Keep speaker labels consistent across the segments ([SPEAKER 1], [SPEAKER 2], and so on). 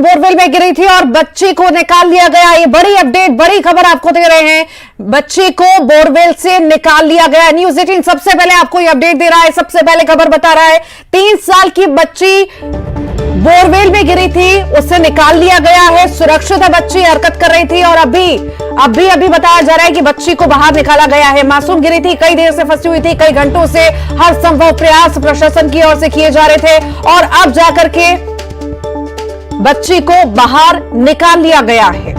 [SPEAKER 1] मासूम बोरवेल में गिरी थी और बच्ची को निकाल लिया गया। ये बड़ी अपडेट, बड़ी खबर आपको दे रहे हैं। बच्ची को बोरवेल से निकाल लिया गया। न्यूज़ 18 सबसे पहले आपको ये अपडेट दे रहा है, सबसे पहले खबर बता रहा है। 3 साल की बच्ची बोरवेल में गिरी थी, उसे निकाल लिया गया है। सुरक्षित है बच्ची, हरकत कर रही थी और अभी बताया जा रहा है कि बच्ची को बाहर निकाला गया है। मासूम गिरी थी, कई देर से फंसी हुई थी, कई घंटों से हर संभव प्रयास प्रशासन की ओर से किए जा रहे थे और अब जाकर के बच्ची को बाहर निकाल लिया गया है।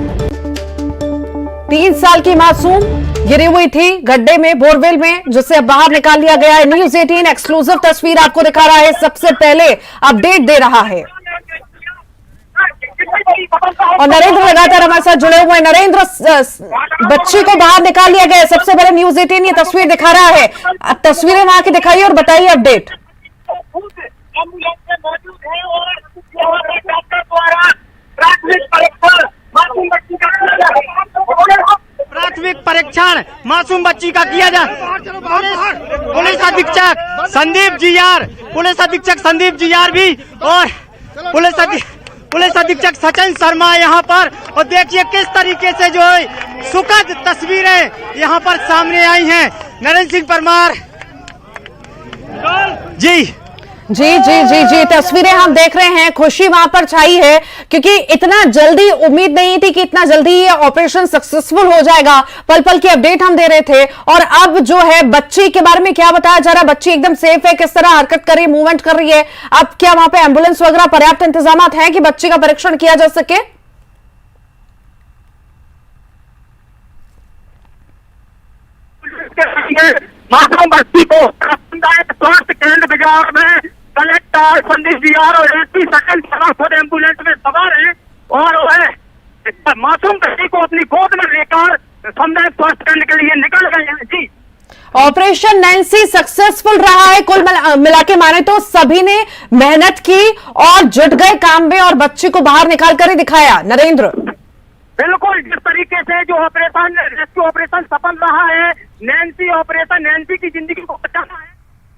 [SPEAKER 1] 3 साल की मासूम गिरी हुई थी गड्ढे में, बोरवेल में, जिसे बाहर निकाल लिया गया है। न्यूज़ 18 एक्सक्लूसिव तस्वीर आपको दिखा रहा है, सबसे पहले अपडेट दे रहा है। और नरेंद्र लगातार हमारे साथ जुड़े हुए हैं। नरेंद्र, बच्ची को बाहर निकाल लिया गया है, सबसे पहले न्यूज़ 18 ये तस्वीर दिखा रहा है। तस्वीरें वहां की दिखाइए और बताइए अपडेट।
[SPEAKER 2] प्राथमिक परीक्षण मासूम बच्ची का किया जा। पुलिस अधीक्षक संदीप जी आर भी और पुलिस अधीक्षक सचिन शर्मा यहाँ पर। और देखिए किस तरीके से जो है सुखद तस्वीरें यहाँ पर सामने आई हैं। नरेंद्र सिंह परमार
[SPEAKER 1] जी तस्वीरें हम देख रहे हैं। खुशी वहां पर छाई है क्योंकि इतना जल्दी उम्मीद नहीं थी कि इतना जल्दी ये ऑपरेशन सक्सेसफुल हो जाएगा। पल पल की अपडेट हम दे रहे थे और अब जो है बच्ची के बारे में क्या बताया जा रहा है? बच्ची एकदम सेफ है, किस तरह हरकत कर रही है, मूवमेंट कर रही है? अब क्या वहां पे एम्बुलेंस वगैरह पर्याप्त इंतजाम है कि बच्ची का परीक्षण किया जा सके?
[SPEAKER 3] मासूम बच्ची को स्वास्थ्य केंद्र बिहार में कलेक्टर संदीप जी आर और एसपी सचिन शर्मा खुद एम्बुलेंस में सवार है और वह मासूम बच्ची को अपनी गोद में लेकर सामुदायिक स्वास्थ्य केंद्र के लिए निकल गए हैं। जी,
[SPEAKER 1] ऑपरेशन नैन्सी सक्सेसफुल रहा है। कुल मिला के माने तो सभी ने मेहनत की और जुट गए काम में और बच्ची को बाहर निकाल कर ही दिखाया। नरेंद्र,
[SPEAKER 3] बिल्कुल जिस तरीके से जो ऑपरेशन रेस्क्यू ऑपरेशन सफल रहा है, नैन्सी ऑपरेशन, नैन्सी की जिंदगी को बचाना है,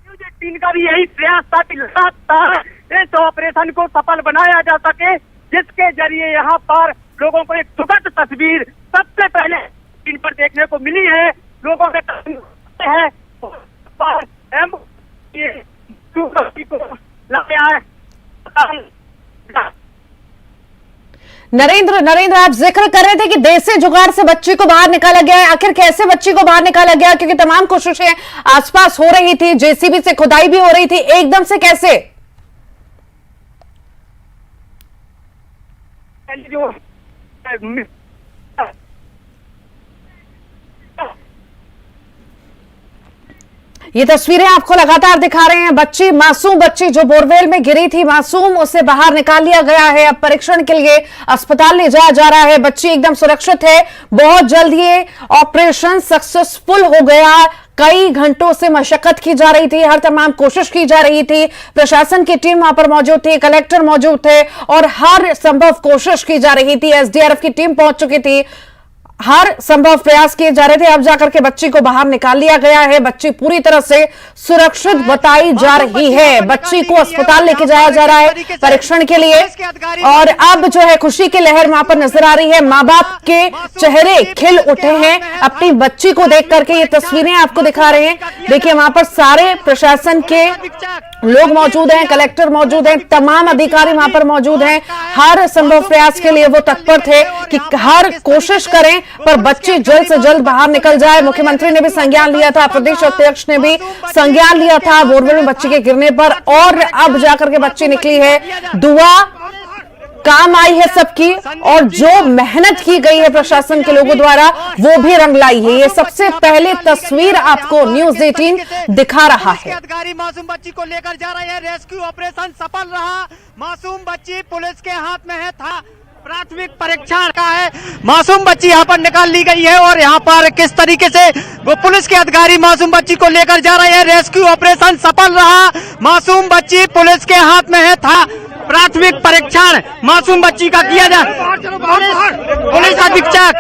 [SPEAKER 3] न्यूज़ 18 का भी यही प्रयास था कि लगातार इस ऑपरेशन को सफल बनाया जा सके, जिसके जरिए यहाँ पर लोगों को एक सुखद तस्वीर सबसे पहले इन पर देखने को मिली है। लोगों के है
[SPEAKER 1] नरेंद्र, आप जिक्र कर रहे थे कि देसी जुगाड़ से बच्ची को बाहर निकाला गया है। आखिर कैसे बच्ची को बाहर निकाला गया? क्योंकि तमाम कोशिशें आसपास हो रही थी, जेसीबी से खुदाई भी हो रही थी, एकदम से कैसे?
[SPEAKER 3] जो
[SPEAKER 1] ये तस्वीरें आपको लगातार दिखा रहे हैं। बच्ची, मासूम बच्ची जो बोरवेल में गिरी थी, मासूम, उसे बाहर निकाल लिया गया है। अब परीक्षण के लिए अस्पताल ले जाया जा रहा है। बच्ची एकदम सुरक्षित है। बहुत जल्द ये ऑपरेशन सक्सेसफुल हो गया। कई घंटों से मशक्कत की जा रही थी, हर तमाम कोशिश की जा रही थी। प्रशासन की टीम वहां पर मौजूद थी, कलेक्टर मौजूद थे और हर संभव कोशिश की जा रही थी। एसडीआरएफ की टीम पहुंच चुकी थी, हर संभव प्रयास किए जा रहे थे। अब जाकर के बच्ची को बाहर निकाल लिया गया है। बच्ची पूरी तरह से सुरक्षित बताई जा रही है। बच्ची को अस्पताल लेके जाया जा रहा है परीक्षण के लिए और अब जो है खुशी की लहर वहां पर नजर आ रही है। माँ बाप के चेहरे खिल उठे हैं अपनी बच्ची को देख करके। ये तस्वीरें आपको दिखा रहे हैं। देखिए वहां पर सारे प्रशासन के लोग मौजूद हैं, कलेक्टर मौजूद हैं, तमाम अधिकारी वहां पर मौजूद हैं। हर संभव प्रयास के लिए वो तत्पर थे कि हर कोशिश करें पर बच्ची जल्द से जल्द बाहर निकल जाए। मुख्यमंत्री ने भी संज्ञान लिया था, प्रदेश अध्यक्ष ने भी संज्ञान लिया था बोरवेल में बच्ची के गिरने पर और अब जाकर के बच्ची निकली है। दुआ काम आई है सबकी और जो मेहनत की गई है प्रशासन के लोगों द्वारा वो भी रंग लाई है। ये सबसे पहले तस्वीर आपको न्यूज़ 18 दिखा रहा है।
[SPEAKER 2] अधिकारी मासूम बच्ची को लेकर जा रहे हैं। रेस्क्यू ऑपरेशन सफल रहा। मासूम बच्ची पुलिस के हाथ में है। था प्राथमिक परीक्षण का है। मासूम बच्ची यहाँ पर निकाल ली गई है और यहाँ पर किस तरीके से वो पुलिस के अधिकारी मासूम बच्ची को लेकर जा रहे हैं। रेस्क्यू ऑपरेशन सफल रहा। मासूम बच्ची पुलिस के हाथ में है। था प्राथमिक परीक्षण मासूम बच्ची का किया जा पुलिस अधीक्षक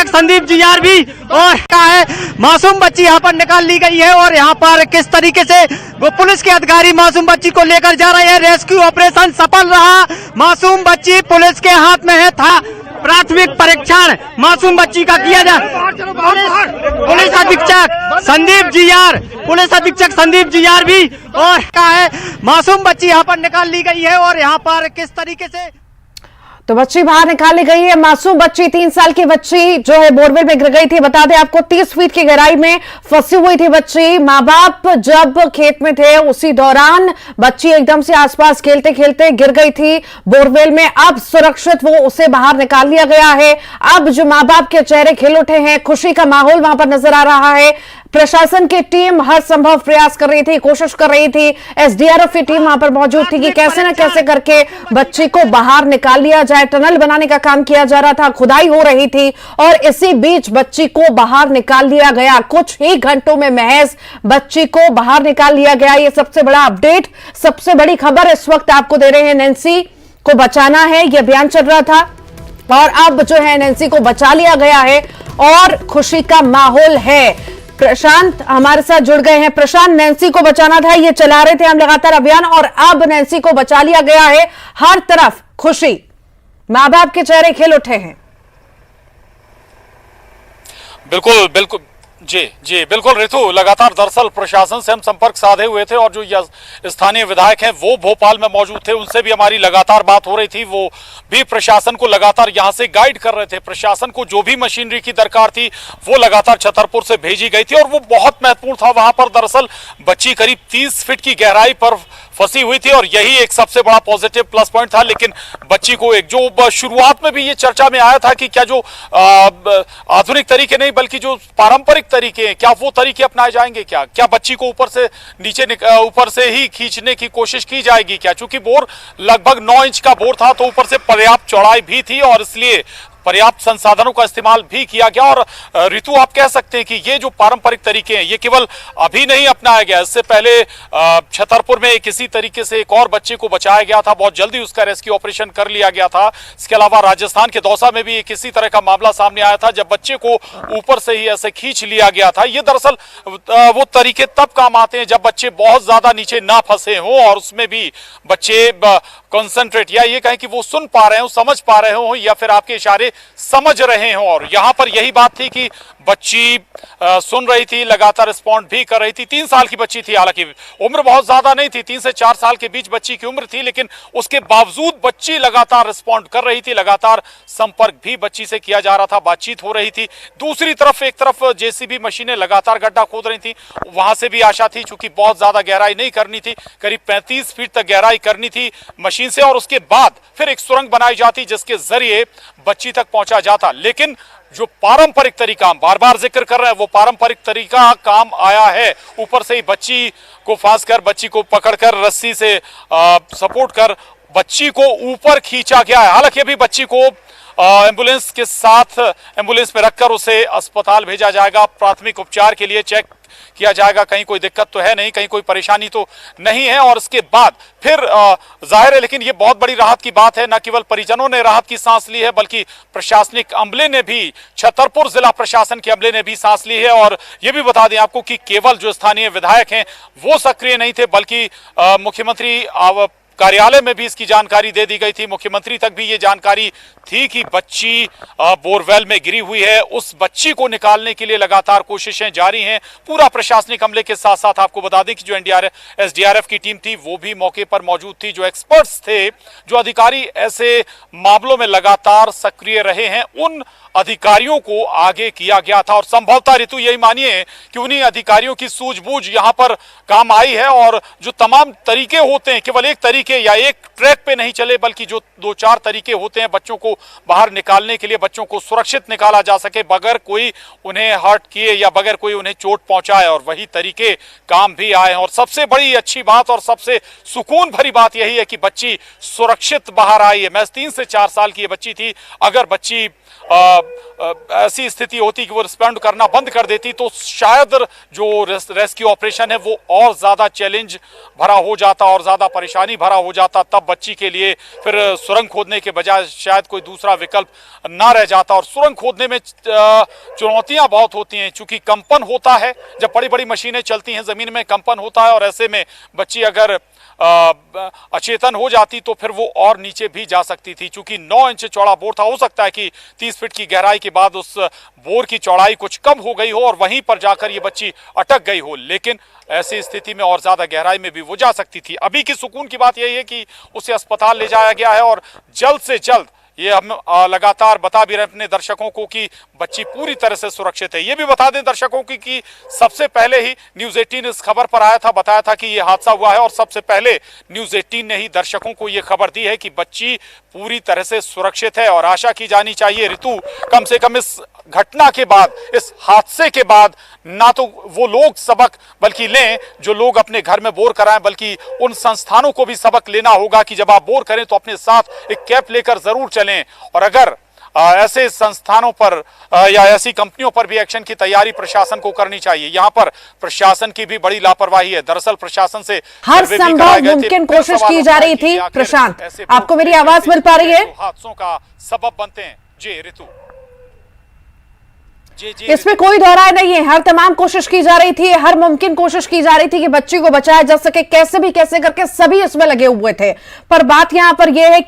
[SPEAKER 2] संदीप जीआर भी और क्या है मासूम बच्ची यहाँ पर निकाल ली गई है और यहाँ पर किस तरीके से वो पुलिस के अधिकारी मासूम बच्ची को लेकर जा रहे हैं। रेस्क्यू ऑपरेशन सफल रहा, मासूम बच्ची पुलिस के हाथ में है। था प्राथमिक परीक्षण मासूम बच्ची का किया जा पुलिस अधीक्षक संदीप जीआर भी और क्या है मासूम बच्ची यहाँ पर निकाल ली गई है और यहाँ पर किस तरीके से
[SPEAKER 1] तो बच्ची बाहर निकाली गई है। मासूम बच्ची 3 साल की बच्ची जो है बोरवेल में गिर गई थी। बता दें आपको 30 फीट की गहराई में फंसी हुई थी बच्ची। माँ बाप जब खेत में थे उसी दौरान बच्ची एकदम से आसपास खेलते खेलते गिर गई थी बोरवेल में। अब सुरक्षित वो उसे बाहर निकाल लिया गया है। अब जो माँ बाप के चेहरे खिल उठे हैं, खुशी का माहौल वहां पर नजर आ रहा है। प्रशासन की टीम हर संभव प्रयास कर रही थी, कोशिश कर रही थी। एसडीआरएफ की टीम वहां पर मौजूद थी कि कैसे न कैसे करके बच्ची को बाहर निकाल लिया जाए। टनल बनाने का काम किया जा रहा था, खुदाई हो रही थी और इसी बीच बच्ची को बाहर निकाल लिया गया। कुछ ही घंटों में महज बच्ची को बाहर निकाल लिया गया। ये सबसे बड़ा अपडेट, सबसे बड़ी खबर इस वक्त आपको दे रहे हैं। नैन्सी को बचाना है, यह अभियान चल रहा था और अब जो है नैन्सी को बचा लिया गया है और खुशी का माहौल है। प्रशांत हमारे साथ जुड़ गए हैं। प्रशांत, नैन्सी को बचाना था, ये चला रहे थे हम लगातार अभियान और अब नैन्सी को बचा लिया गया है। हर तरफ खुशी, मां बाप के चेहरे खिल उठे हैं।
[SPEAKER 4] बिल्कुल बिल्कुल जी बिल्कुल ऋतु, लगातार दरअसल प्रशासन से हम संपर्क साधे हुए थे और जो स्थानीय विधायक हैं वो भोपाल में मौजूद थे, उनसे भी हमारी लगातार बात हो रही थी। वो भी प्रशासन को लगातार यहां से गाइड कर रहे थे। प्रशासन को जो भी मशीनरी की दरकार थी वो लगातार छतरपुर से भेजी गई थी और वो बहुत महत्वपूर्ण था। वहां पर दरअसल बच्ची करीब 30 फीट की गहराई पर फंसी हुई थी और यही एक सबसे बड़ा पॉजिटिव प्लस पॉइंट था। लेकिन बच्ची को एक जो शुरुआत में भी ये चर्चा में आया था कि क्या जो आधुनिक तरीके नहीं बल्कि जो पारंपरिक तरीके हैं, क्या वो तरीके अपनाए जाएंगे, क्या बच्ची को ऊपर से नीचे ऊपर से ही खींचने की कोशिश की जाएगी क्या? चूंकि बोर लगभग 9 इंच का बोर था तो ऊपर से पर्याप्त चौड़ाई भी थी और इसलिए पर्याप्त संसाधनों का इस्तेमाल भी किया गया। और ऋतु, आप कह सकते हैं कि ये जो पारंपरिक तरीके हैं ये केवल अभी नहीं अपनाया गया, इससे पहले छतरपुर में किसी तरीके से एक और बच्चे को बचाया गया था, बहुत जल्दी उसका रेस्क्यू ऑपरेशन कर लिया गया था। इसके अलावा राजस्थान के दौसा में भी किसी तरह का मामला सामने आया था जब बच्चे को ऊपर से ही ऐसे खींच लिया गया था। ये दरअसल वो तरीके तब काम आते हैं जब बच्चे बहुत ज्यादा नीचे ना फंसे हों और उसमें भी बच्चे कॉन्सेंट्रेट या ये कहें कि वो सुन पा रहे हो, समझ पा रहे हो या फिर आपके इशारे समझ रहे हो। और यहां पर यही बात थी कि बच्ची सुन रही थी, लगातार रिस्पॉन्ड भी कर रही थी। 3 साल की बच्ची थी, हालांकि उम्र बहुत ज्यादा नहीं थी, 3 से 4 साल के बीच बच्ची की उम्र थी, लेकिन उसके बावजूद बच्ची लगातार रिस्पॉन्ड कर रही थी। लगातार संपर्क भी बच्ची से किया जा रहा था, बातचीत हो रही थी। दूसरी तरफ एक तरफ जेसीबी मशीनें लगातार गड्ढा खोद रही थी, वहां से भी आशा थी, चूंकि बहुत ज्यादा गहराई नहीं करनी थी, करीब 35 फीट तक गहराई करनी थी मशीन से और उसके बाद फिर एक सुरंग बनाई जाती जिसके जरिए बच्ची तक पहुंचा जाता। लेकिन जो पारंपरिक तरीका हम बार बार जिक्र कर रहे हैं वो पारंपरिक तरीका काम आया है। ऊपर से ही बच्ची को फांस कर, बच्ची को पकड़कर रस्सी से सपोर्ट कर बच्ची को ऊपर खींचा गया है। हालांकि अभी बच्ची को एम्बुलेंस के साथ एम्बुलेंस में रखकर उसे अस्पताल भेजा जाएगा, प्राथमिक उपचार के लिए चेक किया जाएगा, कहीं कोई दिक्कत तो है नहीं, कहीं कोई परेशानी तो नहीं है। और इसके बाद फिर जाहिर है, लेकिन ये बहुत बड़ी राहत की बात है, न केवल परिजनों ने राहत की सांस ली है बल्कि प्रशासनिक अमले ने भी, छतरपुर जिला प्रशासन के अमले ने भी सांस ली है। और ये भी बता दें आपको कि केवल जो स्थानीय विधायक हैं वो सक्रिय नहीं थे बल्कि मुख्यमंत्री कार्यालय में भी इसकी जानकारी दे दी गई थी। मुख्यमंत्री तक भी ये जानकारी थी कि बच्ची बोरवेल में गिरी हुई है। उस बच्ची को निकालने के लिए लगातार कोशिशें जारी हैं। पूरा प्रशासनिक अमले के साथ साथ आपको बता दें कि जो एसडीआरएफ की टीम थी वो भी मौके पर मौजूद थी। जो एक्सपर्ट्स थे, जो अधिकारी ऐसे मामलों में लगातार सक्रिय रहे हैं, उन अधिकारियों को आगे किया गया था। और संभवतः ऋतु यही मानिए कि उन्हीं अधिकारियों की सूझबूझ यहां पर काम आई है। और जो तमाम तरीके होते हैं, केवल एक तरीके या एक ट्रैक पे नहीं चले बल्कि जो 2-4 तरीके होते हैं बच्चों को बाहर निकालने के लिए, बच्चों को सुरक्षित निकाला जा सके बगैर कोई उन्हें हर्ट किए या बगैर कोई उन्हें चोट पहुंचाए, और वही तरीके काम भी आए। और सबसे बड़ी अच्छी बात और सबसे सुकून भरी बात यही है कि बच्ची सुरक्षित बाहर आई है। महज 3 से 4 साल की ये बच्ची थी। अगर बच्ची ऐसी स्थिति होती कि वो रिस्पॉन्ड करना बंद कर देती तो शायद जो रेस्क्यू ऑपरेशन है वो और ज्यादा चैलेंज भरा हो जाता और ज्यादा परेशानी भरा हो जाता। तब बच्ची के लिए फिर सुरंग खोदने के बजाय शायद कोई दूसरा विकल्प ना रह जाता। और सुरंग खोदने में चुनौतियां बहुत होती हैं, चूंकि कंपन होता है, जब बड़ी बड़ी मशीनें चलती हैं जमीन में कंपन होता है, और ऐसे में बच्ची अगर अचेतन हो जाती तो फिर वो और नीचे भी जा सकती थी। चूंकि 9 इंच चौड़ा बोर था, हो सकता है कि 30 फीट की गहराई के बाद उस बोर की चौड़ाई कुछ कम हो गई हो और वहीं पर जाकर ये बच्ची अटक गई हो, लेकिन ऐसी स्थिति में और ज्यादा गहराई में भी वो जा सकती थी। अभी की सुकून की बात यही है कि उसे अस्पताल ले जाया गया है और जल्द से जल्द, ये हम लगातार बता भी रहे अपने दर्शकों को कि बच्ची पूरी तरह से सुरक्षित है। ये भी बता दें दर्शकों की कि सबसे पहले ही न्यूज़ 18 इस खबर पर आया था, बताया था कि ये हादसा हुआ है और सबसे पहले न्यूज़ 18 ने ही दर्शकों को ये खबर दी है कि बच्ची पूरी तरह से सुरक्षित है। और आशा की जानी चाहिए ऋतु, कम से कम इस घटना के बाद, इस हादसे के बाद ना तो वो लोग सबक बल्कि लें जो लोग अपने घर में बोर कराएं, बल्कि उन संस्थानों को भी सबक लेना होगा कि जब आप बोर करें तो अपने साथ एक कैप लेकर जरूर चलें। और अगर ऐसे संस्थानों पर या ऐसी कंपनियों पर भी एक्शन की तैयारी प्रशासन को करनी चाहिए। यहाँ पर प्रशासन की भी बड़ी लापरवाही है। दरअसल प्रशासन से
[SPEAKER 1] हर संभव मुमकिन कोशिश की जा रही थी। प्रशांत, आपको मेरी आवाज मिल पा रही है?
[SPEAKER 4] हादसों का सबब बनते हैं। जी ऋतु,
[SPEAKER 1] इसमें कोई दो राय नहीं है। हर तमाम कोशिश की जा रही थी, हर मुमकिन कोशिश की जा रही थी कि बच्ची को बचाया जा सके, कैसे भी कैसे करके सभी इसमें लगे हुए थे। पर बात यहां पर यह है,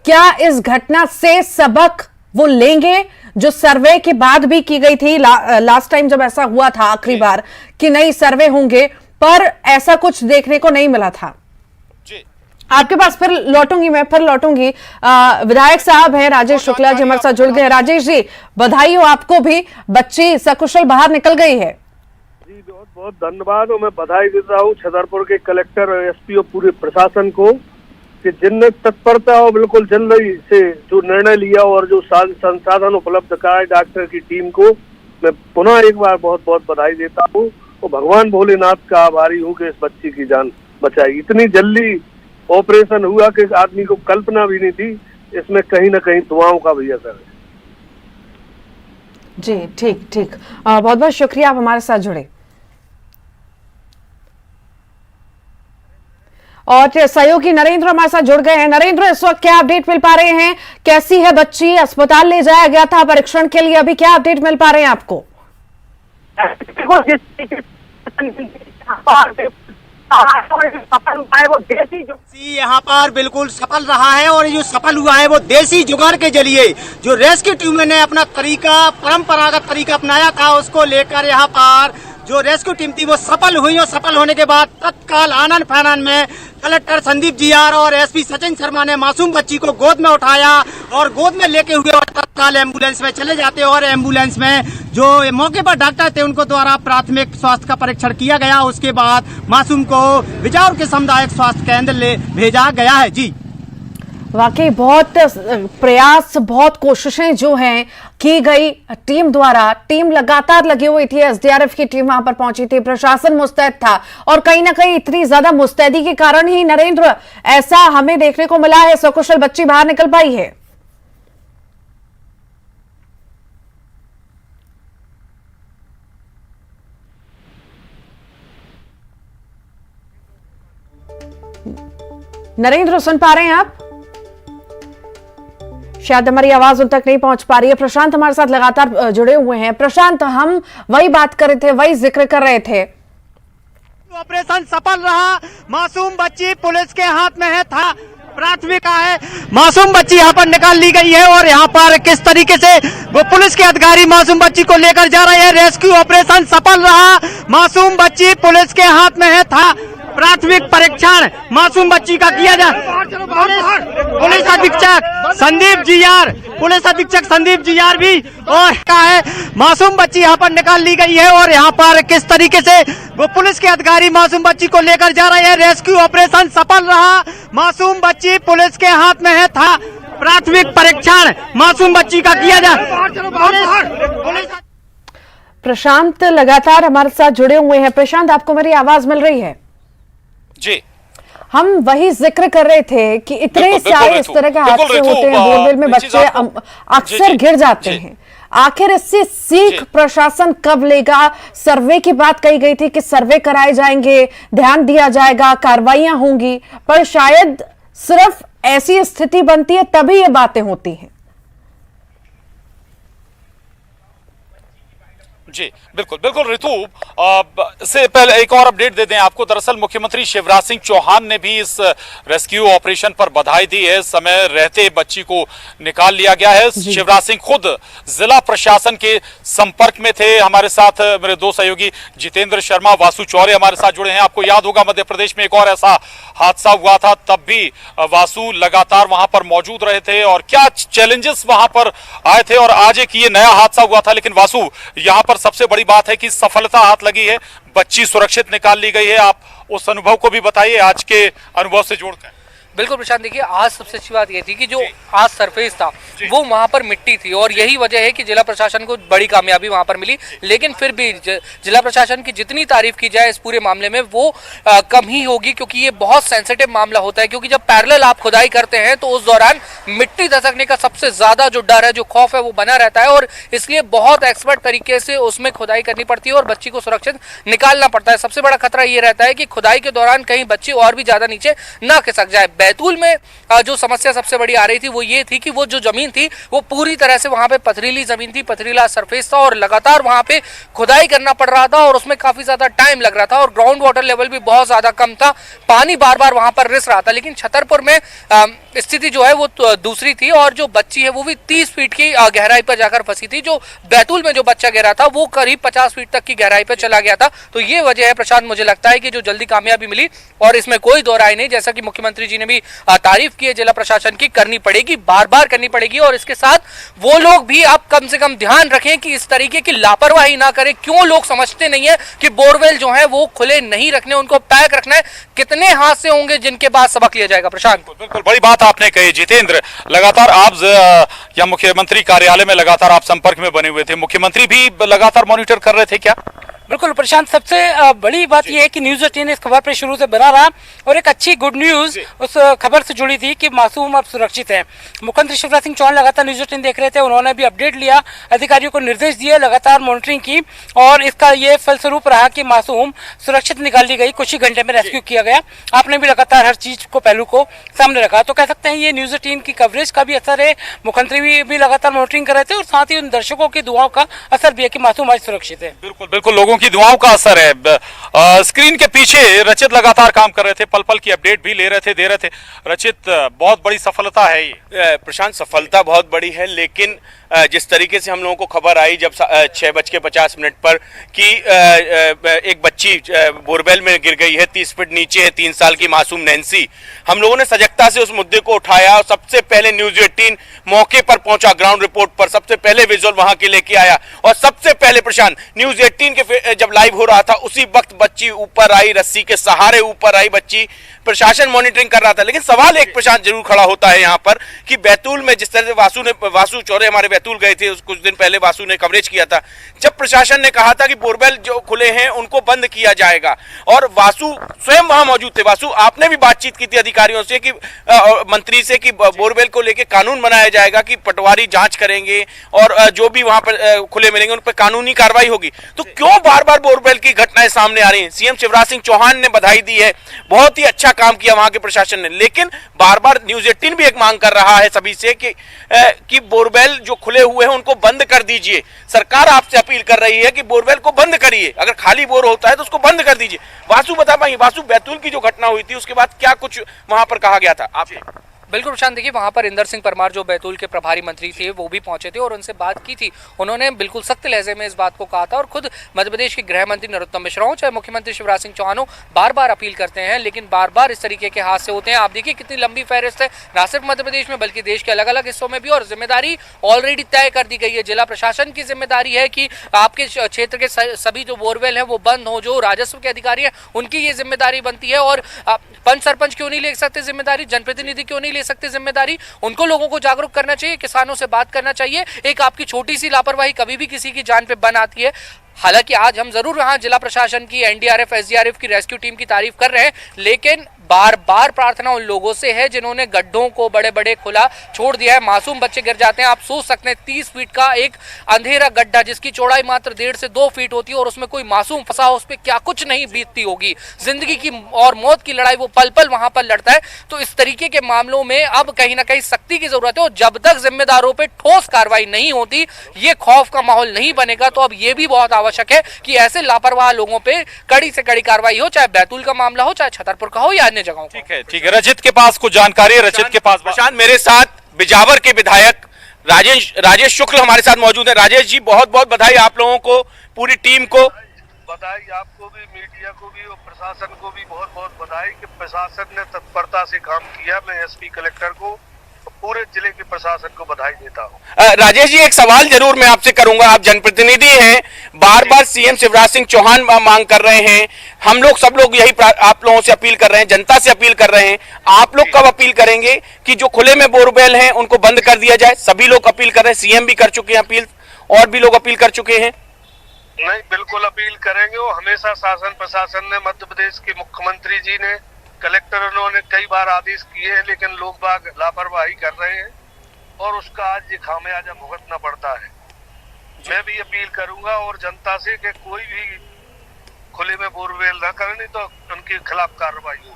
[SPEAKER 1] क्या इस घटना से सबक वो लेंगे जो सर्वे के बाद भी की गई थी लास्ट टाइम जब ऐसा हुआ था आखिरी बार कि नई सर्वे होंगे, पर ऐसा कुछ देखने को नहीं मिला था। आपके पास फिर लौटूंगी विधायक साहब हैं राजेश शुक्ला जी हमारे साथ जुड़ गए। राजेश जी, बधाई हो आपको भी, बच्ची सकुशल बाहर निकल गई है।
[SPEAKER 5] जी बहुत बहुत धन्यवाद। और मैं बधाई देता हूँ छतरपुर के कलेक्टर और एसपी और पूरे प्रशासन को कि जिनने तत्परता और बिल्कुल जल्दी से जो निर्णय लिया और जो संसाधन उपलब्ध कराए डॉक्टर की टीम को, मैं पुनः एक बार बहुत बहुत बधाई देता हूँ और भगवान भोलेनाथ का आभारी हूँ कि इस बच्ची की जान बचाई। इतनी जल्दी ऑपरेशन हुआ कि आदमी को कल्पना भी नहीं थी। इसमें कहीं ना कहीं दुआओं का भी असर है।
[SPEAKER 1] जी ठीक, बहुत बहुत शुक्रिया, आप हमारे साथ जुड़े। और सहयोगी नरेंद्र हमारे साथ जुड़ गए हैं। नरेंद्र, इस वक्त क्या अपडेट मिल पा रहे हैं? कैसी है बच्ची? अस्पताल ले जाया गया था परीक्षण के लिए, अभी क्या अपडेट मिल पा रहे हैं आपको?
[SPEAKER 2] यहाँ पर बिल्कुल सफल रहा है और जो सफल हुआ है वो देसी जुगाड़ के जरिए जो रेस्क्यू टीम ने अपना तरीका, परंपरागत तरीका अपनाया था, उसको लेकर यहाँ पर जो रेस्क्यू टीम थी वो सफल हुई। और सफल होने के बाद तत्काल आनन फानन में कलेक्टर संदीप जीआर और एसपी सचिन शर्मा ने मासूम बच्ची को गोद में उठाया और गोद में लेके हुए और तत्काल एम्बुलेंस में चले जाते। और एम्बुलेंस में जो मौके पर डॉक्टर थे उनको द्वारा प्राथमिक स्वास्थ्य का परीक्षण किया गया। उसके बाद मासूम को बिजावर के सामुदायिक स्वास्थ्य केंद्र ले भेजा गया है। जी
[SPEAKER 1] वाकई बहुत प्रयास, बहुत कोशिशें जो हैं की गई टीम द्वारा। टीम लगातार लगी हुई थी, एसडीआरएफ की टीम वहां पर पहुंची थी, प्रशासन मुस्तैद था और कहीं ना कहीं इतनी ज्यादा मुस्तैदी के कारण ही नरेंद्र ऐसा हमें देखने को मिला है, सकुशल बच्ची बाहर निकल पाई है। नरेंद्र, सुन पा रहे हैं आप? शायद हमारी आवाज उन तक नहीं पहुंच पा रही है। प्रशांत हमारे साथ लगातार जुड़े हुए हैं। प्रशांत, हम वही बात कर रहे थे, वही जिक्र कर रहे थे।
[SPEAKER 2] ऑपरेशन सफल रहा, मासूम बच्ची पुलिस के हाथ में है, था प्राथमिक है। मासूम बच्ची यहाँ पर निकाल ली गई है और यहाँ पर किस तरीके से वो पुलिस के अधिकारी मासूम बच्ची को लेकर जा रहे हैं। रेस्क्यू ऑपरेशन सफल रहा, मासूम बच्ची पुलिस के हाथ में है, था प्राथमिक परीक्षण मासूम बच्ची का किया जा। पुलिस अधीक्षक संदीप जीआर भी और का है। मासूम बच्ची यहाँ पर निकाल ली गई है और यहाँ पर किस तरीके से वो पुलिस के अधिकारी मासूम बच्ची को लेकर जा रहे हैं। रेस्क्यू ऑपरेशन सफल रहा, मासूम बच्ची पुलिस के हाथ में है, था प्राथमिक परीक्षण मासूम बच्ची का किया जा।
[SPEAKER 1] प्रशांत लगातार हमारे साथ जुड़े हुए हैं। प्रशांत, आपको मेरी आवाज मिल रही है?
[SPEAKER 4] जी
[SPEAKER 1] हम वही जिक्र कर रहे थे कि इतने
[SPEAKER 4] बिल्कुल,
[SPEAKER 1] सारे
[SPEAKER 4] बिल्कुल
[SPEAKER 1] इस तरह के
[SPEAKER 4] बिल्कुल
[SPEAKER 1] हादसे
[SPEAKER 4] रितु,
[SPEAKER 1] होते हैं बोरवेल में,
[SPEAKER 4] एक चीज
[SPEAKER 1] बच्चे
[SPEAKER 4] आपको-
[SPEAKER 1] अक्सर
[SPEAKER 4] जी,
[SPEAKER 1] गिर जाते
[SPEAKER 4] जी।
[SPEAKER 1] हैं। आखिर इससे सीख
[SPEAKER 4] जी।
[SPEAKER 1] प्रशासन कब लेगा? सर्वे की बात कही गई थी कि सर्वे कराए जाएंगे, ध्यान दिया जाएगा, कार्रवाइयां होंगी, पर शायद सिर्फ ऐसी स्थिति बनती है तभी ये बातें होती हैं।
[SPEAKER 4] जी बिल्कुल बिल्कुल रितु, इससे पहले एक और अपडेट दे दें आपको। दरअसल मुख्यमंत्री शिवराज सिंह चौहान ने भी इस रेस्क्यू ऑपरेशन पर बधाई दी है। समय रहते बच्ची को निकाल लिया गया है। शिवराज सिंह खुद जिला प्रशासन के संपर्क में थे। हमारे साथ मेरे दो सहयोगी जितेंद्र शर्मा, वासु चौरे हमारे साथ जुड़े हैं। आपको याद होगा मध्य प्रदेश में एक और ऐसा हादसा हुआ था, तब भी वासु लगातार वहां पर मौजूद रहे थे और क्या चैलेंजेस वहां पर आए थे, और आज एक ये नया हादसा हुआ था। लेकिन वासु, यहां पर सबसे बड़ी बात है कि सफलता हाथ लगी है, बच्ची सुरक्षित निकाल ली गई है। आप उस अनुभव को भी बताइए, आज के अनुभव से जोड़कर।
[SPEAKER 6] बिल्कुल प्रशांत, देखिए आज सबसे अच्छी बात यह थी कि जो आज सरफेस था वो वहां पर मिट्टी थी और यही वजह है कि जिला प्रशासन को बड़ी कामयाबी वहां पर मिली। लेकिन फिर भी जिला प्रशासन की जितनी तारीफ की जाए इस पूरे मामले में वो कम ही होगी, क्योंकि ये बहुत सेंसिटिव मामला होता है। क्योंकि जब पैरेलल आप खुदाई करते हैं तो उस दौरान मिट्टी दसकने का सबसे ज्यादा जो डर है, जो खौफ है, वो बना रहता है और इसलिए बहुत एक्सपर्ट तरीके से उसमें खुदाई करनी पड़ती है और बच्ची को सुरक्षित निकालना पड़ता है। सबसे बड़ा खतरा ये रहता है कि खुदाई के दौरान कहीं बच्ची और भी ज्यादा नीचे ना खिसक जाए। बैतूल में जो समस्या सबसे बड़ी आ रही थी वो ये थी कि वो जो जमीन थी वो पूरी तरह से वहां पे पथरीली जमीन थी, पथरीला सरफेस था और लगातार वहां पे खुदाई करना पड़ रहा था और उसमें काफी ज्यादा टाइम लग रहा था और ग्राउंड वाटर लेवल भी बहुत ज्यादा कम था, पानी बार बार वहां पर रिस रहा था। लेकिन छतरपुर में स्थिति जो है वो दूसरी थी और जो बच्ची है वो भी 30 फीट की गहराई पर जाकर फंसी थी। जो बैतूल में जो बच्चा गिरा था वो करीब 50 फीट तक की गहराई पर चला गया था। तो ये वजह है प्रशांत, मुझे लगता है कि जो जल्दी कामयाबी मिली और इसमें कोई दो राय नहीं, जैसा कि मुख्यमंत्री जी ने भी तारीफ की है जिला प्रशासन की, करनी पड़ेगी, बार बार करनी पड़ेगी। और इसके साथ वो लोग भी आप कम से कम ध्यान रखें कि इस तरीके की लापरवाही ना करें। क्यों लोग समझते नहीं है कि बोरवेल जो है वो खुले नहीं रखने, उनको पैक रखना है। कितने हादसे होंगे जिनके बाद सबक लिया जाएगा प्रशांत।
[SPEAKER 4] बिल्कुल बड़ी बात आपने कही जितेंद्र। लगातार आप या मुख्यमंत्री कार्यालय में लगातार आप संपर्क में बने हुए थे, मुख्यमंत्री भी लगातार मॉनिटर कर रहे थे क्या?
[SPEAKER 7] बिल्कुल प्रशांत, सबसे बड़ी बात यह है कि न्यूज 18 इस खबर पर शुरू से बना रहा और एक अच्छी गुड न्यूज उस खबर से जुड़ी थी कि मासूम अब सुरक्षित है। मुख्यमंत्री शिवराज सिंह चौहान लगातार न्यूज 18 देख रहे थे, उन्होंने भी अपडेट लिया, अधिकारियों को निर्देश दिए, लगातार मॉनिटरिंग की और इसका ये फलस्वरूप रहा कि मासूम सुरक्षित निकाल ली गई, कुछ ही घंटे में रेस्क्यू किया गया। आपने भी लगातार हर चीज को पहलू को सामने रखा, तो कह सकते हैं ये न्यूज 18 की कवरेज का भी असर है। मुख्यमंत्री भी लगातार मॉनिटरिंग कर रहे थे और साथ ही उन दर्शकों की दुआओं का असर भी है कि मासूम आज सुरक्षित है।
[SPEAKER 4] बिल्कुल बिल्कुल, लोगों की दुआओं का असर है। स्क्रीन के पीछे रचित लगातार काम कर रहे थे, पल पल की अपडेट भी ले रहे थे, दे रहे थे। रचित, बहुत बड़ी सफलता है ये।
[SPEAKER 8] प्रशांत, सफलता बहुत बड़ी है, लेकिन जिस तरीके से हम लोगों को खबर आई जब 6:50 पर कि एक बच्ची बोरवेल में गिर गई है, 30 फीट नीचे है, 3 साल की मासूम नैन्सी, हम लोगों ने सजगता से उस मुद्दे को उठाया और सबसे पहले न्यूज 18 मौके पर पहुंचा, ग्राउंड रिपोर्ट पर सबसे पहले विजुअल वहां के लेके आया और सबसे पहले प्रशांत न्यूज 18 के जब लाइव हो रहा था उसी वक्त बच्ची ऊपर आई, रस्सी के सहारे ऊपर आई बच्ची, प्रशासन मॉनिटरिंग कर रहा था। लेकिन सवाल एक प्रशांत जरूर खड़ा होता है यहाँ पर कि बैतूल में जिस तरह से वासु चौरे हमारे बैतूल गए थे, कुछ दिन पहले वासु ने कवरेज किया था, जब प्रशासन ने कहा था कि बोरवेल जो खुले हैं उनको बंद किया जाएगा और वासु स्वयं वहां मौजूद थे। वासु, आपने भी बातचीत की थी अधिकारियों से कि मंत्री से कि बोरवेल को लेकर कानून बनाया जाएगा, कि पटवारी जांच करेंगे और जो भी वहां पर खुले मिलेंगे उन पर कानूनी कार्रवाई होगी। तो क्यों बार बार बोरवेल की घटनाएं सामने आ रही हैं? सीएम शिवराज सिंह चौहान ने बधाई दी है, बहुत ही अच्छा काम किया वहां के प्रशासन ने, लेकिन बार बार न्यूज 18 भी एक मांग कर रहा है सभी से कि बोरवेल जो खुले हुए हैं उनको बंद कर दीजिए। सरकार आपसे अपील कर रही है कि बोरवेल को बंद करिए, अगर खाली बोर होता है तो उसको बंद कर दीजिए। वासु, बता पाएंगे वासु, बैतूल की जो घटना हुई थी उसके बाद क्या कुछ वहां पर कहा गया था आपसे?
[SPEAKER 6] बिल्कुल प्रशांत, देखिए वहां पर इंदर सिंह परमार जो बैतूल के प्रभारी मंत्री थे वो भी पहुंचे थे और उनसे बात की थी। उन्होंने बिल्कुल सख्त लहजे में इस बात को कहा था और खुद मध्य प्रदेश के गृह मंत्री नरोत्तम मिश्रा हो चाहे मुख्यमंत्री शिवराज सिंह चौहान हो, बार बार अपील करते हैं, लेकिन बार बार इस तरीके के हादसे होते हैं। आप देखिए कितनी लंबी फहरिस्त है, ना सिर्फ मध्य प्रदेश में बल्कि देश के अलग अलग हिस्सों में भी, और जिम्मेदारी ऑलरेडी तय कर दी गई है। जिला प्रशासन की जिम्मेदारी है कि आपके क्षेत्र के सभी जो बोरवेल है वो बंद हो, जो राजस्व के अधिकारी है उनकी ये जिम्मेदारी बनती है। और पंच सरपंच क्यों नहीं ले सकते जिम्मेदारी, जनप्रतिनिधि क्यों नहीं ले सकते जिम्मेदारी? उनको लोगों को जागरूक करना चाहिए, किसानों से बात करना चाहिए। एक आपकी छोटी सी लापरवाही कभी भी किसी की जान पे बन आती है। हालांकि आज हम जरूर यहाँ जिला प्रशासन की, एनडीआरएफ, एसडीआरएफ की रेस्क्यू टीम की तारीफ कर रहे हैं, लेकिन बार बार प्रार्थना उन लोगों से है जिन्होंने गड्ढों को बड़े बड़े खुला छोड़ दिया है। मासूम बच्चे गिर जाते हैं। आप सोच सकते हैं 30 फीट का एक अंधेरा गड्ढा जिसकी चौड़ाई मात्र 1.5 से 2 फीट होती है और उसमें कोई मासूम फंसा हो, उस पर क्या कुछ नहीं बीतती होगी। जिंदगी की और मौत की लड़ाई वो पल पल वहां पर लड़ता है। तो इस तरीके के मामलों में अब कहीं ना कहीं सख्ती की जरूरत है और जब तक जिम्मेदारों पर ठोस कार्रवाई नहीं होती, ये खौफ का माहौल नहीं बनेगा। तो अब ये भी बहुत आवश्यक है कि ऐसे लापरवाह लोगों पे कड़ी से कड़ी कार्रवाई हो, चाहे बैतूल का मामला हो, चाहे छतरपुर का हो या अन्य जगहों।
[SPEAKER 4] ठीक है, ठीक है। रचित के पास कुछ जानकारी है, रचित के पास।
[SPEAKER 8] प्रशांत, मेरे साथ बिजावर के विधायक राजेश शुक्ल हमारे साथ मौजूद है। राजेश जी, बहुत बहुत बधाई आप लोगों को, पूरी टीम को।
[SPEAKER 5] बधाई आपको भी, मीडिया को भी और प्रशासन को भी बहुत बहुत बधाई कि प्रशासन ने तत्परता से काम किया। मैं एसपी कलेक्टर को, पूरे जिले के प्रशासन को बधाई देता हूँ।
[SPEAKER 8] राजेश जी, एक सवाल जरूर मैं आपसे करूंगा। आप जनप्रतिनिधि हैं, बार बार सीएम शिवराज सिंह चौहान मांग कर रहे हैं, हम लोग सब लोग यही आप लोगों से अपील कर रहे हैं, जनता से अपील कर रहे हैं। आप लोग कब अपील करेंगे कि जो खुले में बोरवेल हैं उनको बंद कर दिया जाए? सभी लोग अपील कर रहे हैं, सीएम भी कर चुके हैं अपील, और भी लोग अपील कर चुके हैं।
[SPEAKER 5] नहीं, बिल्कुल अपील करेंगे। वो हमेशा शासन प्रशासन ने, मध्य प्रदेश के मुख्यमंत्री जी ने, कलेक्टरों ने कई बार आदेश किए हैं, लेकिन लोग बाग लापरवाही कर रहे हैं और उसका आज ये खामियाजा भुगतना पड़ता है। मैं भी अपील करूंगा और जनता से कि कोई भी खुले में बोरवेल न करे, नहीं तो उनके खिलाफ कार्रवाई हो।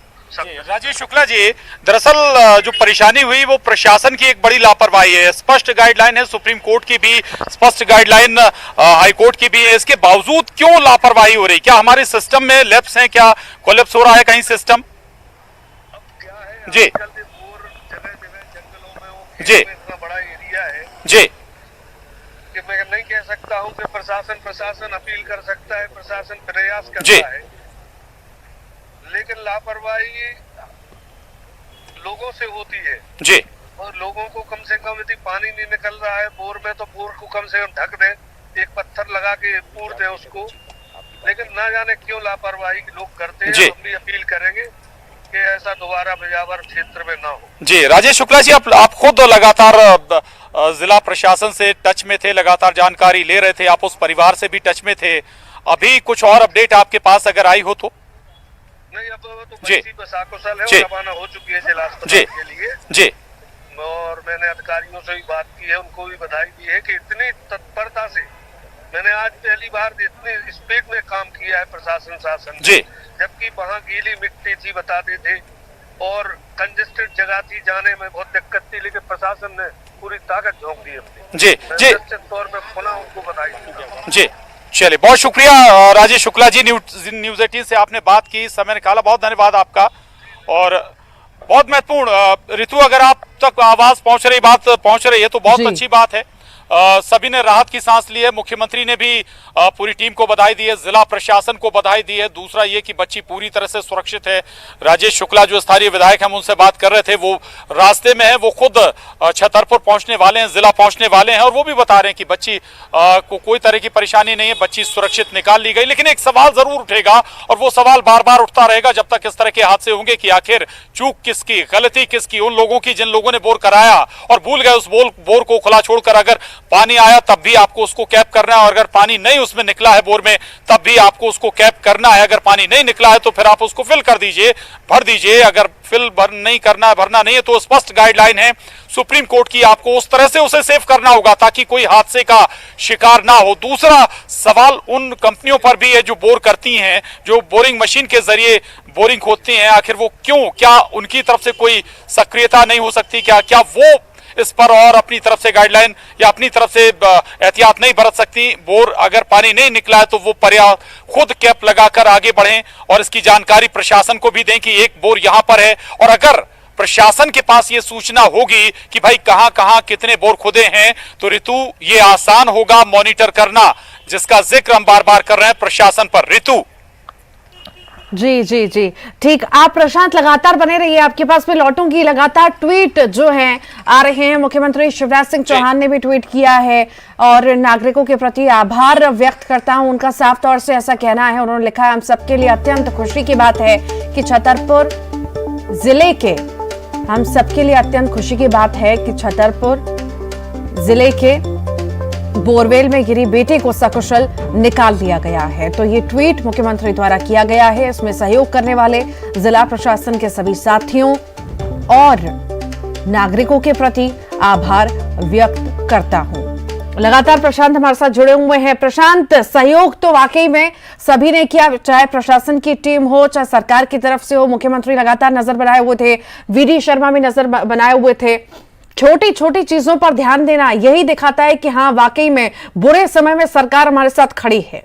[SPEAKER 4] राजेश शुक्ला जी, दरअसल जो परेशानी हुई वो प्रशासन की एक बड़ी लापरवाही है। स्पष्ट गाइडलाइन है सुप्रीम कोर्ट की भी, स्पष्ट गाइडलाइन हाई कोर्ट की भी है, इसके बावजूद क्यों लापरवाही हो रही? क्या हमारे सिस्टम में लैप्स हैं? क्या कोलैप्स हो रहा है कहीं सिस्टम? जी
[SPEAKER 5] जगह जगह जंगलों में वो
[SPEAKER 4] जी
[SPEAKER 5] इतना बड़ा एरिया है
[SPEAKER 4] जी
[SPEAKER 5] कि मैं नहीं कह सकता हूँ कि प्रशासन अपील कर सकता है, प्रशासन प्रयास करता है, लेकिन लापरवाही लोगों से होती है
[SPEAKER 4] जी।
[SPEAKER 5] और लोगों को कम से कम यदि पानी नहीं निकल रहा है बोर में तो बोर को कम से कम ढक दें, एक पत्थर लगा के पूर दें उसको। लेकिन ना जाने क्यों लापरवाही लोग करते हैं। हम भी अपील करेंगे कि ऐसा दोबारा बिजावर क्षेत्र में ना हो।
[SPEAKER 4] जी राजेश शुक्ला जी, आप खुद लगातार जिला प्रशासन से टच में थे, लगातार जानकारी ले रहे थे, आप उस परिवार से भी टच में थे। अभी कुछ और अपडेट आपके पास अगर आई हो तो?
[SPEAKER 5] नहीं, अब तो बच्ची बसाकुशल है और रवाना हो चुकी है जिला अस्पताल के लिए
[SPEAKER 4] जी।
[SPEAKER 5] और मैंने अधिकारियों से भी बात की है, उनको भी बधाई दी है कि इतनी तत्परता से, मैंने आज पहली बार इतनी स्पीड में काम किया है प्रशासन शासन
[SPEAKER 4] जी।
[SPEAKER 5] जबकि वहाँ गीली मिट्टी थी बताते थे और कंजेस्टेड जगह थी, जाने में बहुत दिक्कत थी, लेकिन प्रशासन ने पूरी ताकत झोंक दी अपनी।
[SPEAKER 4] जी जी,
[SPEAKER 5] निश्चित तौर में पुनः उनको बधाई दी।
[SPEAKER 4] जी चलिए, बहुत शुक्रिया राजेश शुक्ला जी, न्यूज़ 18 से आपने बात की, समय निकाला, बहुत धन्यवाद आपका। और बहुत महत्वपूर्ण ऋतु, अगर आप तक आवाज पहुंच रही है तो बहुत अच्छी बात है। सभी ने राहत की सांस ली है। मुख्यमंत्री ने भी पूरी टीम को बधाई दी है, जिला प्रशासन को बधाई दी है। दूसरा ये कि बच्ची पूरी तरह से सुरक्षित है। राजेश शुक्ला जो स्थानीय विधायक हम उनसे बात कर रहे थे, वो रास्ते में है, वो खुद छतरपुर पहुंचने वाले हैं, जिला पहुंचने वाले हैं, और वो भी बता रहे हैं कि बच्ची को कोई तरह की परेशानी नहीं है, बच्ची सुरक्षित निकाल ली गई। लेकिन एक सवाल जरूर उठेगा और वो सवाल बार बार उठता रहेगा जब तक इस तरह के हादसे होंगे कि आखिर चूक किसकी, गलती किसकी? उन लोगों की जिन लोगों ने बोर कराया और भूल गए उस बोर को खुला छोड़कर। अगर पानी आया तब भी आपको उसको कैप करना है, और अगर पानी नहीं उसमें निकला है बोर में तब भी आपको उसको कैप करना है। अगर पानी नहीं निकला है तो फिर आप उसको फिल कर दीजिए, भर दीजिए। अगर फिल नहीं करना है, भरना नहीं है, तो स्पष्ट गाइडलाइन है सुप्रीम कोर्ट की, आपको उस तरह से उसे सेव करना होगा ताकि कोई हादसे का शिकार ना हो। दूसरा सवाल उन कंपनियों पर भी है जो बोर करती हैं, जो बोरिंग मशीन के जरिए बोरिंग खोदती हैं। आखिर वो क्यों? क्या उनकी तरफ से कोई सक्रियता नहीं हो सकती? क्या वो इस पर और अपनी तरफ से गाइडलाइन या अपनी तरफ से एहतियात नहीं बरत सकती? बोर अगर पानी नहीं निकला है तो वो पर्याप्त खुद कैप लगाकर आगे बढ़ें और इसकी जानकारी प्रशासन को भी दें कि एक बोर यहां पर है। और अगर प्रशासन के पास ये सूचना होगी कि भाई कहां कहां कितने बोर खुदे हैं, तो ऋतु ये आसान होगा मॉनिटर करना, जिसका जिक्र हम बार बार कर रहे हैं प्रशासन पर। ऋतु
[SPEAKER 1] जी जी जी ठीक, आप प्रशांत लगातार बने रहिए, आपके पास भी लौटूंगी। लगातार ट्वीट जो हैं आ रहे हैं, मुख्यमंत्री शिवराज सिंह चौहान ने भी ट्वीट किया है और नागरिकों के प्रति आभार व्यक्त करता हूं। उनका साफ तौर से ऐसा कहना है, उन्होंने लिखा है, हम सबके लिए अत्यंत खुशी की बात है कि छतरपुर जिले के, हम सबके लिए अत्यंत खुशी की बात है कि छतरपुर जिले के बोरवेल में गिरी बेटी को सकुशल निकाल दिया गया है। तो ये ट्वीट मुख्यमंत्री द्वारा किया गया है। इसमें सहयोग करने वाले जिला प्रशासन के सभी साथियों और नागरिकों के प्रति आभार व्यक्त करता हूं। लगातार प्रशांत हमारे साथ जुड़े हुए हैं। प्रशांत, सहयोग तो वाकई में सभी ने किया, चाहे प्रशासन की टीम हो, चाहे सरकार की तरफ से हो। मुख्यमंत्री लगातार नजर बनाए हुए थे, वीडी शर्मा भी नजर बनाए हुए थे। छोटी छोटी चीजों पर ध्यान देना यही दिखाता है कि हाँ, वाकई में बुरे समय में सरकार हमारे साथ खड़ी है।